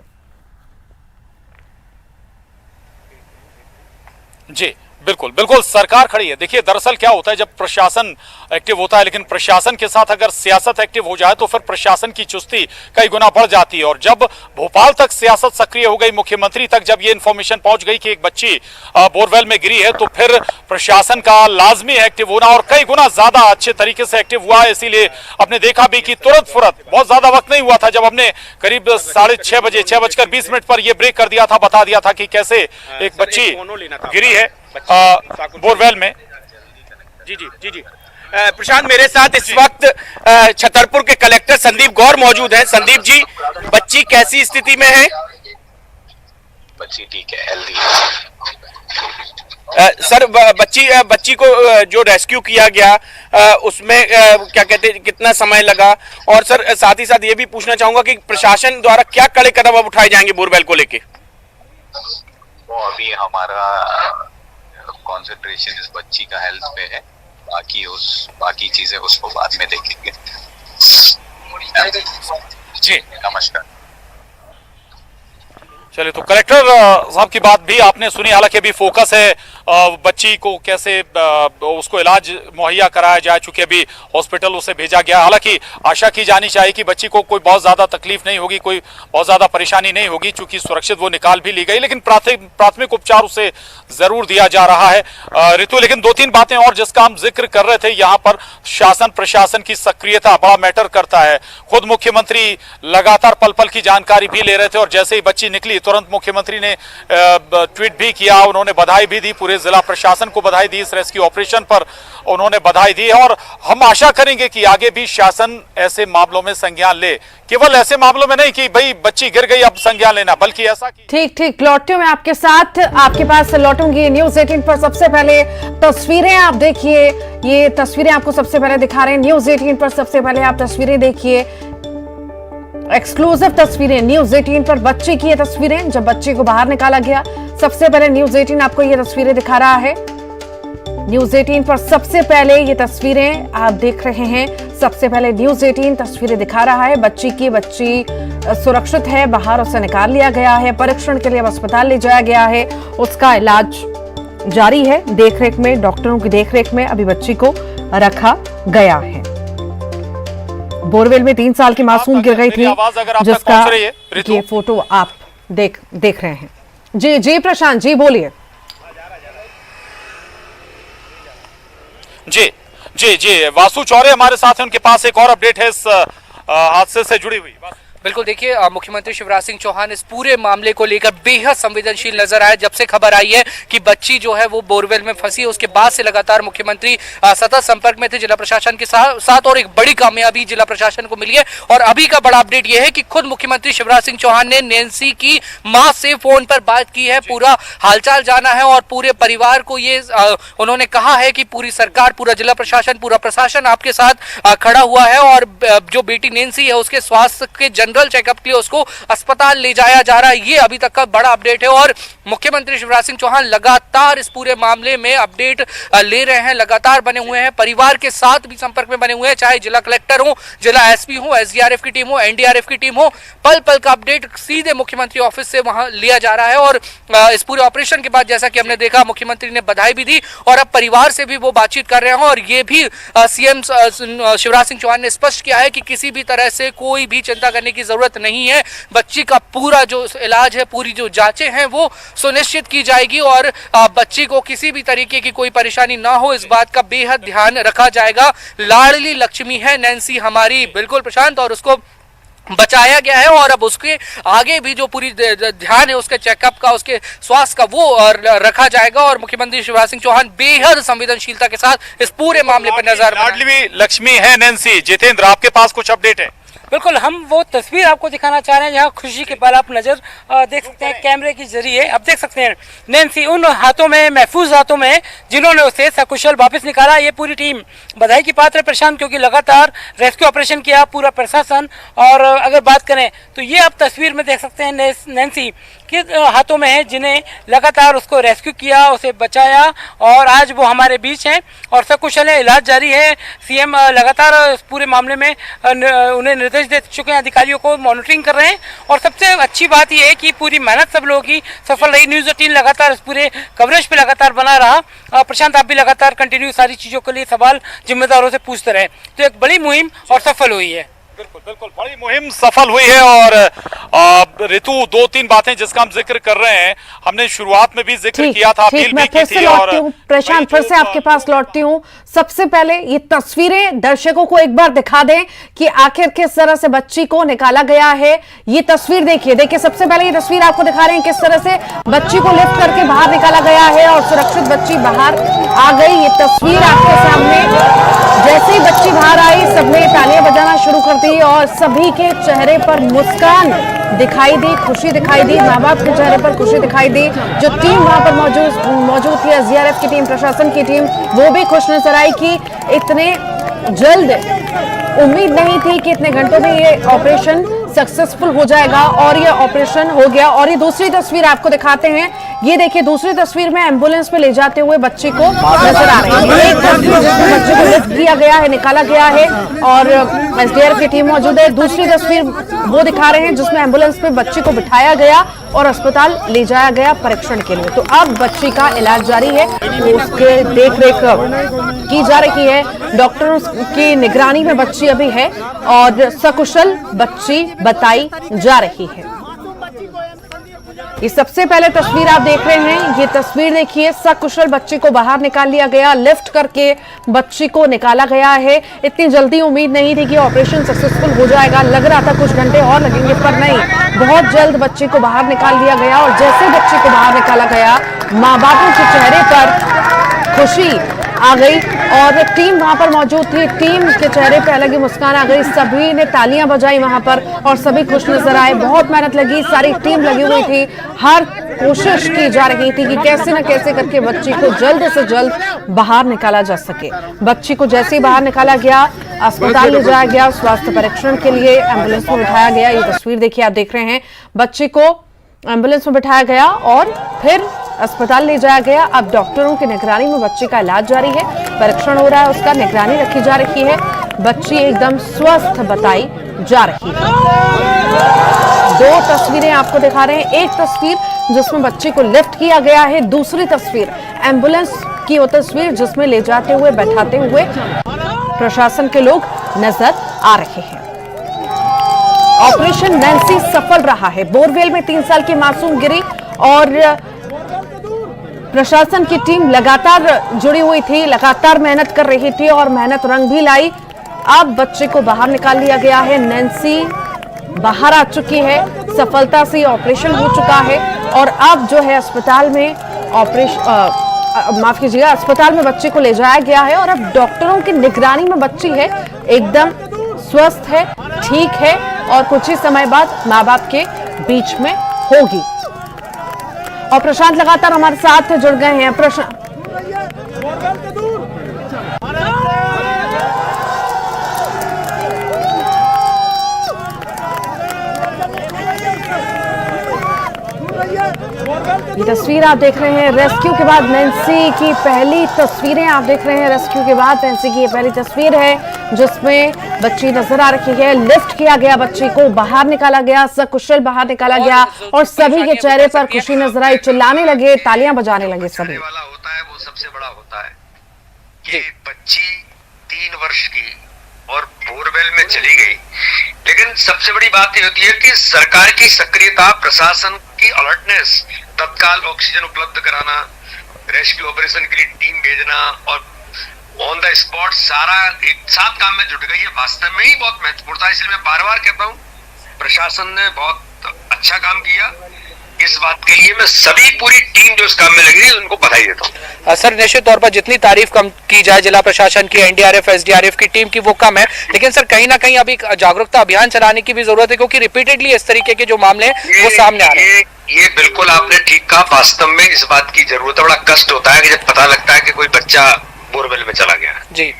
[SPEAKER 4] जी बिल्कुल बिल्कुल, सरकार खड़ी है। देखिए, दरअसल क्या होता है, जब प्रशासन एक्टिव होता है, लेकिन प्रशासन के साथ अगर सियासत एक्टिव हो जाए तो फिर प्रशासन की चुस्ती कई गुना बढ़ जाती है। और जब भोपाल तक सियासत सक्रिय हो गई, मुख्यमंत्री तक जब ये इंफॉर्मेशन पहुंच गई कि एक बच्ची बोरवेल में गिरी है, तो फिर प्रशासन का लाजमी एक्टिव होना और कई गुना ज्यादा अच्छे तरीके से एक्टिव हुआ है। इसीलिए आपने देखा भी कि तुरंत फुरत, बहुत ज्यादा वक्त नहीं हुआ था जब हमने करीब 6:30 बजे 6:20 पर यह ब्रेक कर दिया था, बता दिया था कि कैसे एक बच्ची गिरी है बोरवेल में।
[SPEAKER 8] जी जी जी जी प्रशांत, मेरे साथ इस वक्त छतरपुर के कलेक्टर संदीप गौर मौजूद हैं। संदीप जी, बच्ची कैसी स्थिति में है?
[SPEAKER 9] बच्ची ठीक है, हेल्दी है।
[SPEAKER 8] सर, बच्ची को जो रेस्क्यू किया गया उसमें क्या कहते हैं, कितना समय लगा? और सर, साथ ही साथ ये भी पूछना चाहूंगा कि प्रशासन द्वारा क्या कड़े कदम अब उठाए जाएंगे बोरवेल को लेके?
[SPEAKER 9] वो अभी हमारा कंसंट्रेशन इस बच्ची का हेल्थ पे है, बाकी चीजें उसको बाद में देखेंगे।
[SPEAKER 4] जी
[SPEAKER 9] नमस्कार।
[SPEAKER 4] चलिए, तो कलेक्टर साहब की बात भी आपने सुनी। हालांकि अभी फोकस है बच्ची को कैसे उसको इलाज मुहैया कराया जाए, चूंकि अभी हॉस्पिटल उसे भेजा गया। हालांकि आशा की जानी चाहिए कि बच्ची को कोई बहुत ज्यादा तकलीफ नहीं होगी, कोई बहुत ज्यादा परेशानी नहीं होगी, चूंकि सुरक्षित वो निकाल भी ली गई। लेकिन प्राथमिक उपचार उसे जरूर दिया जा रहा है। ऋतु, लेकिन 2-3 बातें और जिसका हम जिक्र कर रहे थे, यहाँ पर शासन प्रशासन की सक्रियता बड़ा मैटर करता है। खुद मुख्यमंत्री लगातार पल पल की जानकारी भी ले रहे थे और जैसे ही बच्ची निकली तुरंत मुख्यमंत्री ने ट्वीट भी किया, उन्होंने बधाई भी दी, पूरे जिला प्रशासन को बधाई दी, इस रेस्क्यू ऑपरेशन पर उन्होंने बधाई दी। और हम आशा करेंगे कि आगे भी शासन ऐसे मामलों में संज्ञान ले, केवल ऐसे मामलों में नहीं कि भाई बच्ची गिर गई अब संज्ञान लेना, बल्कि ऐसा कि
[SPEAKER 1] ठीक लौटती हूं मैं आपके साथ, आपके पास लौटूंगी। न्यूज 18 पर सबसे पहले तस्वीरें आप देखिए, ये तस्वीरें आपको सबसे पहले दिखा रहे हैं। न्यूज 18 पर सबसे पहले आप तस्वीरें देखिए, एक्सक्लूसिव तस्वीरें न्यूज 18 पर। बच्ची की ये तस्वीरें, जब बच्ची को बाहर निकाला गया, सबसे पहले न्यूज 18 आपको ये तस्वीरें दिखा रहा है। न्यूज 18 पर सबसे पहले ये तस्वीरें आप देख रहे हैं। सबसे पहले न्यूज 18 तस्वीरें दिखा रहा है बच्ची की। बच्ची सुरक्षित है, बाहर उसे निकाल लिया गया है, परीक्षण के लिए अब अस्पताल ले जाया गया है, उसका इलाज जारी है, देखरेख में, डॉक्टरों की देखरेख में अभी बच्ची को रखा गया है। बोरवेल में 3 साल की मासूम गिर गई थी, जिसका ये फोटो आप देख रहे हैं। जी प्रशांत जी, बोलिए।
[SPEAKER 4] जी वासु चौरे हमारे साथ हैं, उनके पास एक और अपडेट है इस हादसे से जुड़ी हुई।
[SPEAKER 6] बिल्कुल, देखिए, मुख्यमंत्री शिवराज सिंह चौहान इस पूरे मामले को लेकर बेहद संवेदनशील नजर आए। जब से खबर आई है कि बच्ची जो है वो बोरवेल में फंसी है, उसके बाद से लगातार मुख्यमंत्री सतत संपर्क में थे जिला प्रशासन के साथ और एक बड़ी कामयाबी जिला प्रशासन को मिली है। और अभी का बड़ा अपडेट यह है कि खुद मुख्यमंत्री शिवराज सिंह चौहान ने नैन्सी की मां से फोन पर बात की है, पूरा हालचाल जाना है और पूरे परिवार को ये उन्होंने कहा है कि पूरी सरकार, पूरा जिला प्रशासन, पूरा प्रशासन आपके साथ खड़ा हुआ है। और जो बेटी नैन्सी है उसके स्वास्थ्य के जनरल चेकअप के लिए उसको अस्पताल ले जाया जा रहा है। ये अभी तक का बड़ा अपडेट है और मुख्यमंत्री शिवराज सिंह चौहान लगातार इस पूरे मामले में अपडेट ले रहे हैं, लगातार बने हुए हैं, परिवार के साथ भी संपर्क में बने हुए हैं, चाहे जिला कलेक्टर हो, जिला एसपी हो, एसडीआरएफ की टीम हो, एनडीआरएफ की टीम हो, पल पल का अपडेट सीधे मुख्यमंत्री ऑफिस से वहां लिया जा रहा है। और इस पूरे ऑपरेशन के बाद जैसा कि हमने देखा, मुख्यमंत्री ने बधाई भी दी और अब परिवार से भी वो बातचीत कर रहे हैं। और ये भी सीएम शिवराज सिंह चौहान ने स्पष्ट किया है कि किसी भी तरह से कोई भी चिंता करने की जरूरत नहीं है, बच्ची का पूरा जो इलाज है, पूरी जो जांचें हैं वो सुनिश्चित की जाएगी और बच्ची को किसी भी तरीके की कोई परेशानी ना हो, इस बात का बेहद ध्यान रखा जाएगा। लाडली लक्ष्मी है नैन्सी हमारी, बिल्कुल प्रशांत, और उसको बचाया गया है और अब उसके आगे भी जो पूरी ध्यान है उसके चेकअप का, उसके स्वास्थ्य का, वो रखा जाएगा। और मुख्यमंत्री शिवराज सिंह चौहान बेहद संवेदनशीलता के साथ इस पूरे मामले पर नजर।
[SPEAKER 4] लाडली लक्ष्मी है नैन्सी। जितेंद्र, आपके पास कुछ अपडेट है?
[SPEAKER 7] बिल्कुल, हम वो तस्वीर आपको दिखाना चाह रहे हैं जहाँ खुशी के पल आप नजर देख सकते हैं कैमरे के जरिए। अब देख सकते हैं नैन्सी उन हाथों में, महफूज हाथों में, जिन्होंने उसे सकुशल वापस निकाला। ये पूरी टीम बधाई की पात्र है प्रशांत, क्योंकि लगातार रेस्क्यू ऑपरेशन किया पूरा प्रशासन। और अगर बात करें तो ये आप तस्वीर में देख सकते हैं नैन्सी के हाथों में है, जिन्हें लगातार उसको रेस्क्यू किया, उसे बचाया और आज वो हमारे बीच हैं और सकुशल है, इलाज जारी है। सीएम लगातार इस पूरे मामले में उन्हें निर्देश दे चुके हैं, अधिकारियों को मॉनिटरिंग कर रहे हैं। और सबसे अच्छी बात यह है कि पूरी मेहनत सब लोगों की सफल रही। न्यूज़ 18 लगातार इस पूरे कवरेज पे लगातार बना रहा। प्रशांत, आप भी लगातार कंटिन्यू सारी चीज़ों के लिए सवाल जिम्मेदारों से पूछते रहे, तो एक बड़ी मुहिम और सफल हुई है।
[SPEAKER 4] बिल्कुल बिल्कुल, बड़ी मुहिम सफल हुई है। और ऋतु, 2-3 बातें जिसका हम जिक्र कर रहे हैं, हमने शुरुआत में भी जिक्र किया था, अपील भी की थी। और
[SPEAKER 1] प्रशांत, फिर से आपके पास लौटती हूँ। सबसे पहले ये तस्वीरें दर्शकों को एक बार दिखा दें कि आखिर किस तरह से बच्ची को निकाला गया है। ये तस्वीर देखिए, सबसे पहले ये तस्वीर आपको दिखा रहे हैं किस तरह से बच्ची को लिफ्ट करके बाहर निकाला गया है और सुरक्षित बच्ची बाहर आ गई। ये तस्वीर आपके सामने, जैसे ही बच्ची बाहर आई सबने तालियां बजाना शुरू कर दी और सभी के चेहरे पर मुस्कान दिखाई दी, खुशी दिखाई दी, माँ बाप के चेहरे पर खुशी दिखाई दी। जो टीम वहां पर मौजूद थी, SDRF की टीम, प्रशासन की टीम, वो भी खुश नजर आई कि इतने जल्द, उम्मीद नहीं थी कि इतने घंटों में ये ऑपरेशन सक्सेसफुल हो जाएगा और ये ऑपरेशन हो गया। और ये दूसरी तस्वीर आपको दिखाते हैं। ये देखिए, दूसरी तस्वीर में एम्बुलेंस में ले जाते हुए बच्ची को नजर आ रही है। एक तस्वीर जिसमें बच्चे को लिफ्ट किया गया है, निकाला गया है और SDRF की टीम मौजूद है। दूसरी तस्वीर वो दिखा रहे हैं जिसमें एम्बुलेंस में बच्ची को बिठाया गया और अस्पताल ले जाया गया परीक्षण के लिए। तो अब बच्ची का इलाज जारी है, तो उसके देखरेख की जा रही है, डॉक्टरों की निगरानी में बच्ची अभी है और सकुशल बच्ची बताई जा रही है। ये सबसे पहले तस्वीर आप देख रहे हैं, ये तस्वीर देखिए, सकुशल बच्ची को बाहर निकाल लिया गया, लिफ्ट करके बच्ची को निकाला गया है। इतनी जल्दी उम्मीद नहीं थी कि ऑपरेशन सक्सेसफुल हो जाएगा, लग रहा था कुछ घंटे और लगेंगे, पर नहीं, बहुत जल्द बच्ची को बाहर निकाल दिया गया। और जैसे बच्ची को बाहर निकाला गया, माँ बापों के चेहरे पर खुशी आ गई और टीम वहां पर मौजूद थी, टीम के चेहरे पे अलग ही मुस्कान आ गई, सभी ने तालियां बजाई वहां पर और सभी खुश नजर आए। बहुत मेहनत लगी, सारी टीम लगी हुई थी, हर कोशिश की जा रही थी कि कैसे न कैसे करके बच्ची को जल्द से जल्द बाहर निकाला जा सके। बच्ची को जैसे ही बाहर निकाला गया, अस्पताल ले जाया गया, स्वास्थ्य परीक्षण के लिए एम्बुलेंस में बिठाया गया। ये तस्वीर देखिए, आप देख रहे हैं, बच्ची को एम्बुलेंस में बिठाया गया और फिर अस्पताल ले जाया गया। अब डॉक्टरों की निगरानी में बच्ची का इलाज जारी है, परीक्षण हो रहा है, उसका निगरानी रखी जा रही है। बच्ची एकदम स्वस्थ बताई जा रही है। 2 तस्वीरें आपको दिखा रहे हैं, एक तस्वीर जिसमें बच्ची को लिफ्ट किया गया है, दूसरी तस्वीर एम्बुलेंस की वो तस्वीर जिसमें ले जाते हुए, बैठाते हुए प्रशासन के लोग नजर आ रहे हैं। ऑपरेशन नैन्सी सफल रहा है। बोरवेल में 3 साल की मासूम गिरी और प्रशासन की टीम लगातार जुड़ी हुई थी, लगातार मेहनत कर रही थी और मेहनत रंग भी लाई। अब बच्चे को बाहर निकाल लिया गया है, नैन्सी बाहर आ चुकी है, सफलता से ऑपरेशन हो चुका है और अब जो है अस्पताल में माफ कीजिएगा, अस्पताल में बच्चे को ले जाया गया है और अब डॉक्टरों की निगरानी में बच्ची है, एकदम स्वस्थ है, ठीक है और कुछ ही समय बाद माँ बाप के बीच में होगी। और प्रशांत लगातार हमारे साथ जुड़ गए हैं। प्रशांत, ये तस्वीर आप देख रहे हैं रेस्क्यू के बाद नैन्सी की पहली तस्वीरें आप देख रहे हैं। रेस्क्यू के बाद नैन्सी की ये पहली तस्वीर है जिसमें बच्ची नजर आ रही है, लिफ्ट किया गया, बच्ची को बाहर निकाला गया, सकुशल बाहर निकाला गया और सभी के चेहरे पर खुशी नजर आई, चिल्लाने लगे, तालियां बजाने लगे। सभी
[SPEAKER 9] वाला होता है वो सबसे बड़ा होता है कि बच्ची 3 वर्ष की और बोरवेल में चली गई, लेकिन सबसे बड़ी बात यह होती है कि सरकार की सक्रियता, प्रशासन की अलर्टनेस, तत्काल ऑक्सीजन उपलब्ध कराना, रेस्क्यू ऑपरेशन के लिए टीम भेजना और ऑन द स्पॉट सारा एक साथ काम में जुट गई है, वास्तव में ही बहुत महत्वपूर्ण था। इसलिए मैं बार बार कहता हूँ प्रशासन ने बहुत अच्छा काम किया। इस बात के लिए मैं सभी पूरी टीम जो इस काम में लगी है उनको बधाई देता हूँ।
[SPEAKER 6] सर निश्चित तौर पर जितनी तारीफ कम की जाए जिला प्रशासन की, एनडीआरएफ एसडीआरएफ की टीम की, वो कम है, लेकिन सर कहीं ना कहीं अभी जागरूकता अभियान चलाने की भी जरूरत है, क्योंकि रिपीटेडली इस तरीके के जो मामले हैं वो सामने आ रहे हैं।
[SPEAKER 9] ये बिल्कुल आपने ठीक कहा। वास्तव में इस बात की जरूरत है। बड़ा कष्ट होता है कि जब पता लगता है कि कोई बच्चा बोरवेल में चला गया
[SPEAKER 6] जी।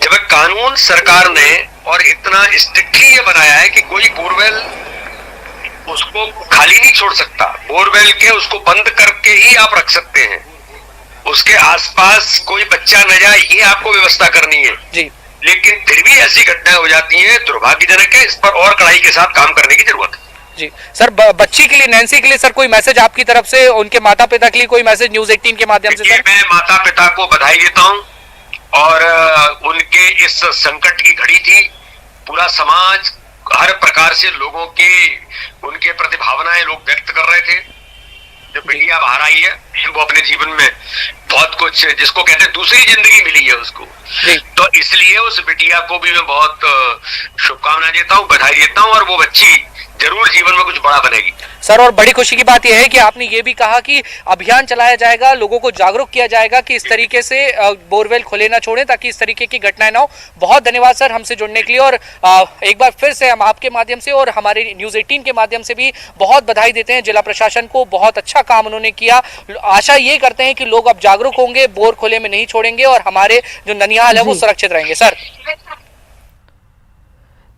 [SPEAKER 9] जब कानून सरकार ने और इतना स्ट्रिक्टली ये बनाया है कि कोई बोरवेल उसको खाली नहीं छोड़ सकता, बोरवेल के उसको बंद करके ही आप रख सकते हैं, उसके आसपास कोई बच्चा न जाए, ये आपको व्यवस्था करनी है
[SPEAKER 6] जी।
[SPEAKER 9] लेकिन फिर भी ऐसी घटनाएं हो जाती हैं, दुर्भाग्यजनक है। इस पर और कड़ाई के साथ काम करने की जरूरत है
[SPEAKER 6] जी। सर बच्ची के लिए, नैन्सी के लिए सर कोई मैसेज आपकी तरफ से, उनके माता पिता के लिए कोई मैसेज न्यूज़ 18 के माध्यम से? सर
[SPEAKER 9] मैं माता पिता को बधाई देता हूँ और उनके इस संकट की घड़ी थी, पूरा समाज हर प्रकार से लोगों के उनके प्रति भावनाएं लोग व्यक्त कर रहे थे। जो बिटिया बाहर आई है वो अपने जीवन में बहुत कुछ, जिसको कहते हैं दूसरी जिंदगी मिली है उसको, तो इसलिए उस बिटिया को भी मैं बहुत शुभकामनाएं देता हूँ, बधाई देता हूँ और वो बच्ची जरूर जीवन में कुछ बड़ा बनेगी।
[SPEAKER 6] सर और बड़ी खुशी की बात यह है कि आपने ये भी कहा कि अभियान चलाया जाएगा, लोगों को जागरूक किया जाएगा कि इस तरीके से बोरवेल खुले ना छोड़ें ताकि इस तरीके की घटनाएं ना हो। बहुत धन्यवाद सर हमसे जुड़ने के लिए, और एक बार फिर से हम आपके माध्यम से और हमारे न्यूज़ 18 के माध्यम से भी बहुत बधाई देते हैं जिला प्रशासन को। बहुत अच्छा काम उन्होंने किया। आशा ये करते हैं कि लोग अब जागरूक होंगे, बोर खुले में नहीं छोड़ेंगे और हमारे जो ननिहाल है वो सुरक्षित रहेंगे। सर